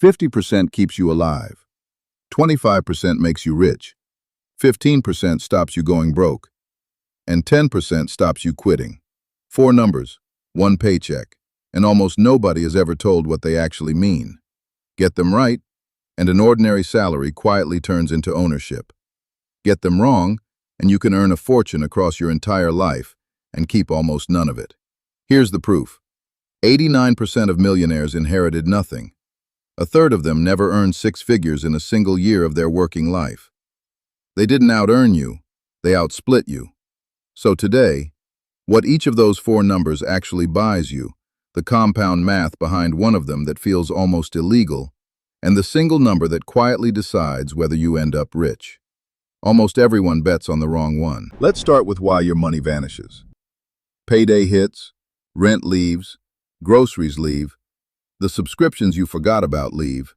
50% keeps you alive. 25% makes you rich. 15% stops you going broke. And 10% stops you quitting. Four numbers, one paycheck, and almost nobody is ever told what they actually mean. Get them right, and an ordinary salary quietly turns into ownership. Get them wrong, and you can earn a fortune across your entire life and keep almost none of it. Here's the proof. 89% of millionaires inherited nothing. A third of them never earned six figures in a single year of their working life. They didn't out-earn you, they outsplit you. So today, what each of those four numbers actually buys you, the compound math behind one of them that feels almost illegal, and the single number that quietly decides whether you end up rich. Almost everyone bets on the wrong one. Let's start with why your money vanishes. Payday hits, rent leaves, groceries leave, the subscriptions you forgot about leave,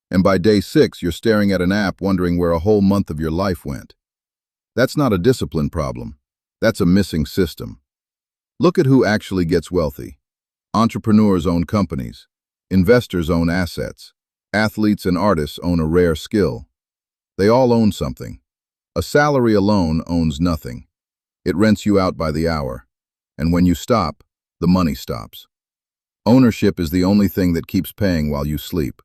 and by day 6 you're staring at an app wondering where a whole month of your life went. That's not a discipline problem. That's a missing system. Look at who actually gets wealthy. Entrepreneurs own companies. Investors own assets. Athletes and artists own a rare skill. They all own something. A salary alone owns nothing. It rents you out by the hour. And when you stop, the money stops. Ownership is the only thing that keeps paying while you sleep.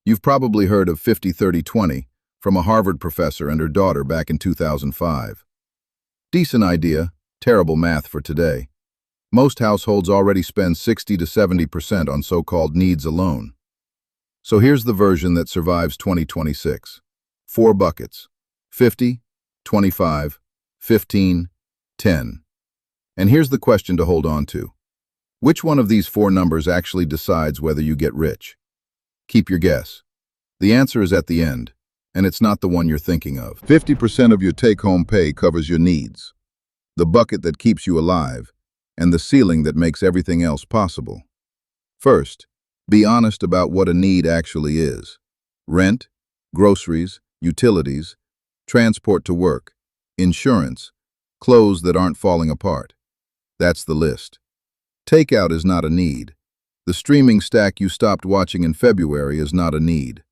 You've probably heard of 50-30-20 from a Harvard professor and her daughter back in 2005. Decent idea, terrible math for today. Most households already spend 60 to 70% on so-called needs alone. So here's the version that survives 2026. 4 buckets: 50, 25, 15, 10. And here's the question to hold on to. Which one of these four numbers actually decides whether you get rich? Keep your guess. The answer is at the end, and it's not the one you're thinking of. 50% of your take-home pay covers your needs, the bucket that keeps you alive, and the ceiling that makes everything else possible. First, be honest about what a need actually is. Rent, groceries, utilities, transport to work, insurance, clothes that aren't falling apart. That's the list. Takeout is not a need. The streaming stack you stopped watching in February is not a need.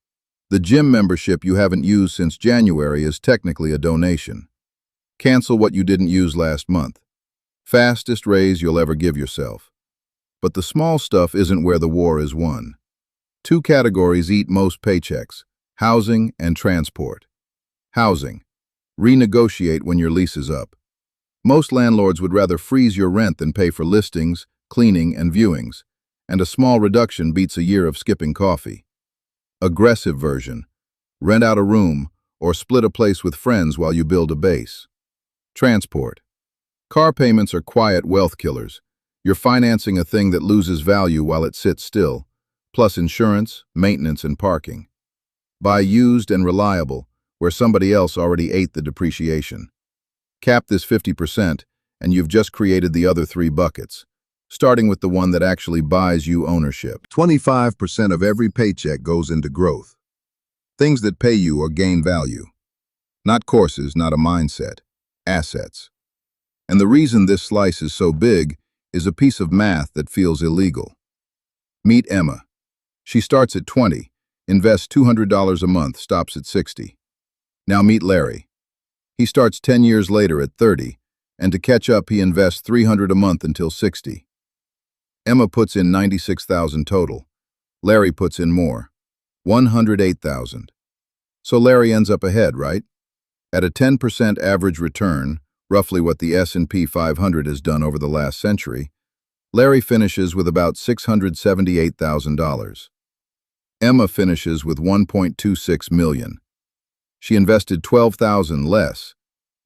The gym membership you haven't used since January is technically a donation. Cancel what you didn't use last month. Fastest raise you'll ever give yourself. But the small stuff isn't where the war is won. 2 categories eat most paychecks: housing and transport. Housing. Renegotiate when your lease is up. Most landlords would rather freeze your rent than pay for listings, cleaning, and viewings, and a small reduction beats a year of skipping coffee. Aggressive version. Rent out a room or split a place with friends while you build a base. Transport. Car payments are quiet wealth killers. You're financing a thing that loses value while it sits still, plus insurance, maintenance, and parking. Buy used and reliable, where somebody else already ate the depreciation. Cap this 50%, and you've just created the other 3 buckets, starting with the one that actually buys you ownership. 25% of every paycheck goes into growth. Things that pay you or gain value. Not courses, not a mindset. Assets. And the reason this slice is so big is a piece of math that feels illegal. Meet Emma. She starts at 20, invests $200 a month, stops at 60. Now meet Larry. He starts 10 years later at 30, and to catch up he invests $300 a month until 60. Emma puts in $96,000 total. Larry puts in more, $108,000. So Larry ends up ahead, right? At a 10% average return, roughly what the S&P 500 has done over the last century, Larry finishes with about $678,000. Emma finishes with $1.26 million. She invested $12,000 less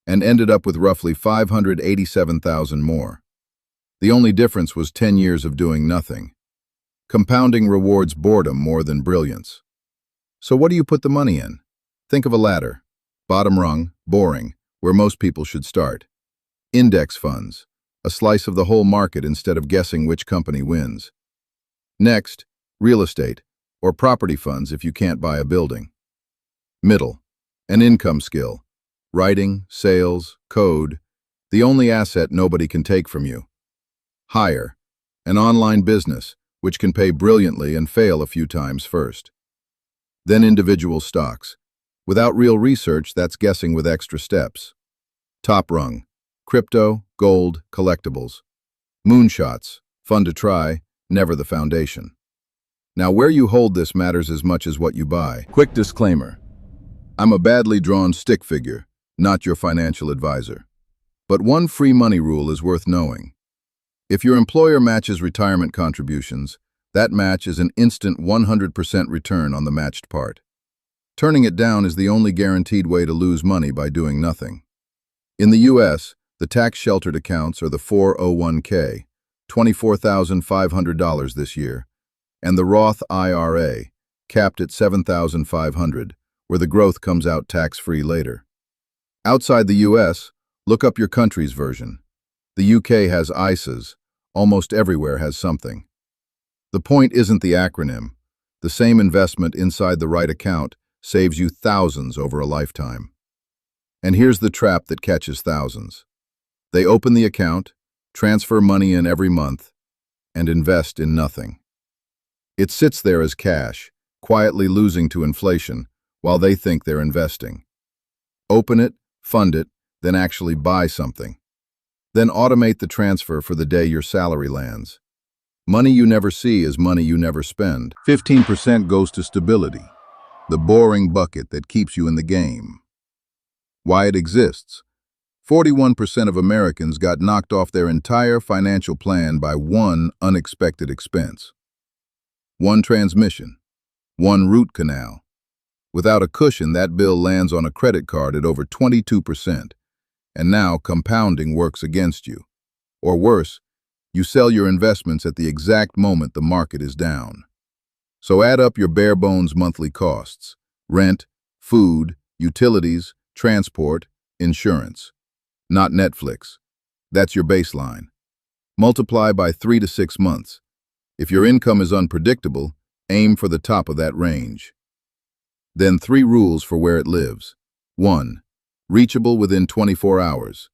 and ended up with roughly $587,000 more. The only difference was 10 years of doing nothing. Compounding rewards boredom more than brilliance. So what do you put the money in? Think of a ladder. Bottom rung, boring, where most people should start. Index funds, a slice of the whole market instead of guessing which company wins. Next, real estate, or property funds if you can't buy a building. Middle, an income skill. Writing, sales, code, the only asset nobody can take from you. Higher, an online business, which can pay brilliantly and fail a few times first. Then individual stocks. Without real research, that's guessing with extra steps. Top rung. Crypto, gold, collectibles. Moonshots. Fun to try, never the foundation. Now, where you hold this matters as much as what you buy. Quick disclaimer. I'm a badly drawn stick figure, not your financial advisor. But one free money rule is worth knowing. If your employer matches retirement contributions, that match is an instant 100% return on the matched part. Turning it down is the only guaranteed way to lose money by doing nothing. In the U.S., the tax-sheltered accounts are the 401k, $24,500 this year, and the Roth IRA, capped at $7,500, where the growth comes out tax-free later. Outside the U.S., look up your country's version. The UK has ISAs. Almost everywhere has something. The point isn't the acronym. The same investment inside the right account saves you thousands over a lifetime. And here's the trap that catches thousands. They open the account, transfer money in every month, and invest in nothing. It sits there as cash, quietly losing to inflation, while they think they're investing. Open it, fund it, then actually buy something. Then automate the transfer for the day your salary lands. Money you never see is money you never spend. 15% goes to stability, the boring bucket that keeps you in the game. Why it exists? 41% of Americans got knocked off their entire financial plan by one unexpected expense. One transmission, one root canal. Without a cushion, that bill lands on a credit card at over 22%, and now compounding works against you. Or worse, you sell your investments at the exact moment the market is down. So add up your bare-bones monthly costs: rent, food, utilities, transport, insurance. Not Netflix. That's your baseline. Multiply by 3 to 6 months. If your income is unpredictable, aim for the top of that range. Then 3 rules for where it lives. 1. Reachable within 24 hours.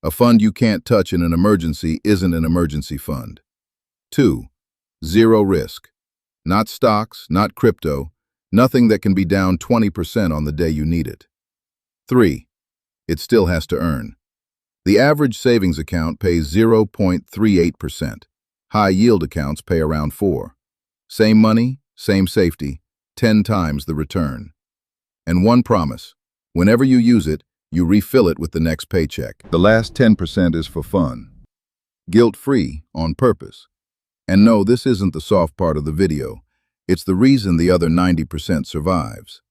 A fund you can't touch in an emergency isn't an emergency fund. 2. Zero risk. Not stocks, not crypto, nothing that can be down 20% on the day you need it. 3. It still has to earn. The average savings account pays 0.38%. High-yield accounts pay around 4%. Same money, same safety, 10 times the return. And one promise: whenever you use it, you refill it with the next paycheck. The last 10% is for fun. Guilt-free, on purpose. And no, this isn't the soft part of the video. It's the reason the other 90% survives.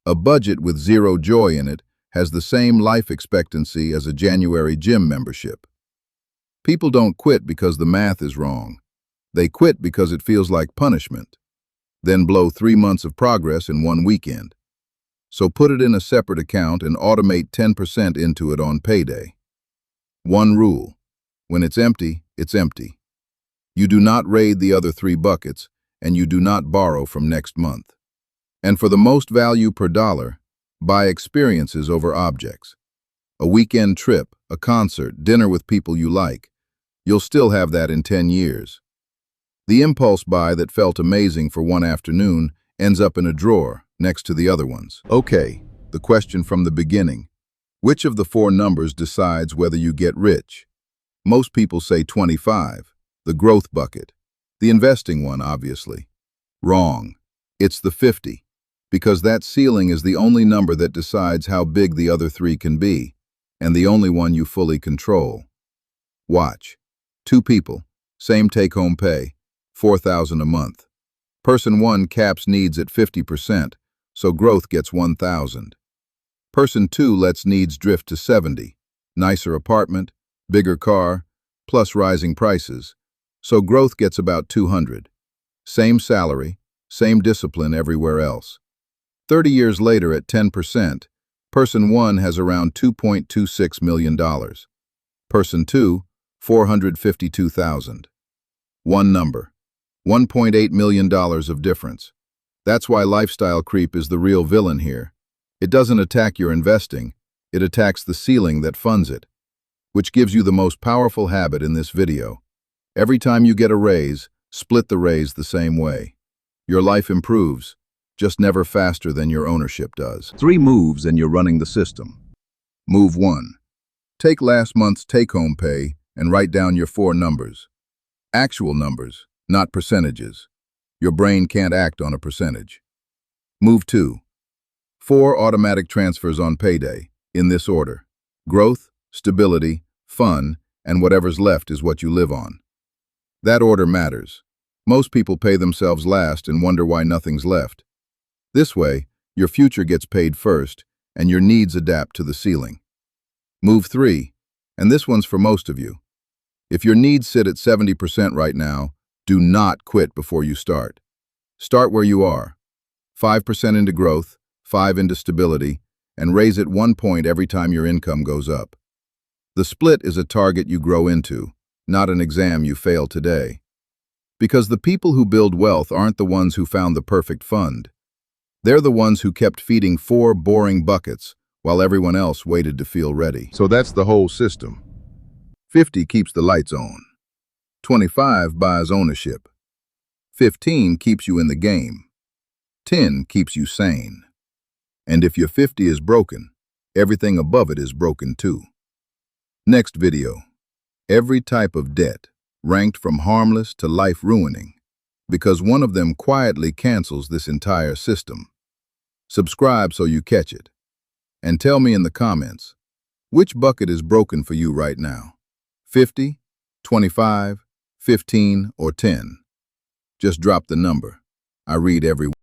A budget with zero joy in it has the same life expectancy as a January gym membership. People don't quit because the math is wrong. They quit because it feels like punishment. Then blow 3 months of progress in one weekend. So put it in a separate account and automate 10% into it on payday. One rule: when it's empty, it's empty. You do not raid the other 3 buckets, and you do not borrow from next month. And for the most value per dollar, buy experiences over objects. A weekend trip, a concert, dinner with people you like. You'll still have that in 10 years. The impulse buy that felt amazing for one afternoon ends up in a drawer next to the other ones. Okay, the question from the beginning. Which of the 4 numbers decides whether you get rich? Most people say 25, the growth bucket. The investing one, obviously. Wrong. It's the 50, because that ceiling is the only number that decides how big the other 3 can be, and the only one you fully control. Watch. 2 people, same take-home pay, $4,000 a month. Person 1 caps needs at 50%, so growth gets $1,000. Person 2 lets needs drift to 70, nicer apartment, bigger car, plus rising prices, so growth gets about $200. Same salary, same discipline everywhere else. 30 years later at 10%, person 1 has around $2.26 million. Person 2, $452,000. One number. $1.8 million of difference. That's why lifestyle creep is the real villain here. It doesn't attack your investing, it attacks the ceiling that funds it. Which gives you the most powerful habit in this video. Every time you get a raise, split the raise the same way. Your life improves, just never faster than your ownership does. 3 moves and you're running the system. Move 1. Take last month's take-home pay and write down your 4 numbers. Actual numbers, not percentages. Your brain can't act on a percentage. Move 2. 4 automatic transfers on payday, in this order. Growth, stability, fun, and whatever's left is what you live on. That order matters. Most people pay themselves last and wonder why nothing's left. This way, your future gets paid first, and your needs adapt to the ceiling. Move 3, and this one's for most of you. If your needs sit at 70% right now, do not quit before you start. Start where you are. 5% into growth, 5 into stability, and raise it 1 point every time your income goes up. The split is a target you grow into, not an exam you fail today. Because the people who build wealth aren't the ones who found the perfect fund. They're the ones who kept feeding 4 boring buckets while everyone else waited to feel ready. So that's the whole system. 50 keeps the lights on. 25 buys ownership. 15 keeps you in the game. 10 keeps you sane. And if your 50 is broken, everything above it is broken too. Next video. Every type of debt, ranked from harmless to life-ruining, because one of them quietly cancels this entire system. Subscribe so you catch it. And tell me in the comments, which bucket is broken for you right now? 50, 25, 15, or 10? Just drop the number. I read every